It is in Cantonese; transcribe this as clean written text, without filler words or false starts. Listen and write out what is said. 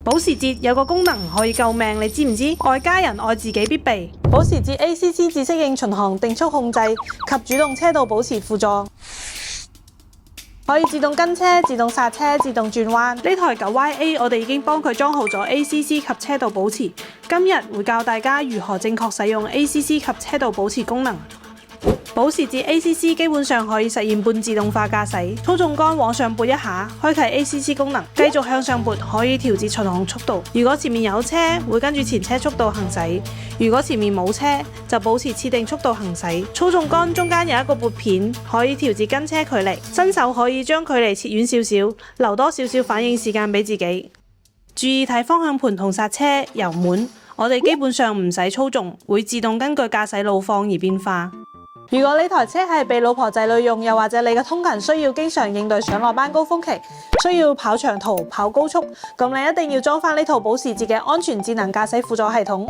保時捷有個功能可以救命，你知唔知？愛家人愛自己必備。保時捷 ACC 自適應巡航定速控制及主動車道保持輔助，可以自動跟車、自動剎車、自動轉彎。呢台 9YA 我哋已經幫佢裝好咗 ACC 及車道保持，今日會教大家如何正確使用 ACC 及車道保持功能。保時捷 ACC 基本上可以實現半自動化駕駛，操縱桿往上撥一下，開啟 ACC 功能，繼續向上撥可以調節巡航速度。如果前面有車，會跟住前車速度行駛；如果前面冇車，就保持設定速度行駛。操縱桿中間有一個撥片，可以調節跟車距離，新手可以將距離切遠少少，留多少少反應時間俾自己。注意睇方向盤同剎車、油門，我哋基本上唔使操縱，會自動根據駕駛路況而變化。如果呢台車係俾老婆仔女用，又或者你嘅通勤需要經常應對上落班高峰期，需要跑長途、跑高速，咁你一定要裝返呢套保時捷嘅安全智能駕駛輔助系統。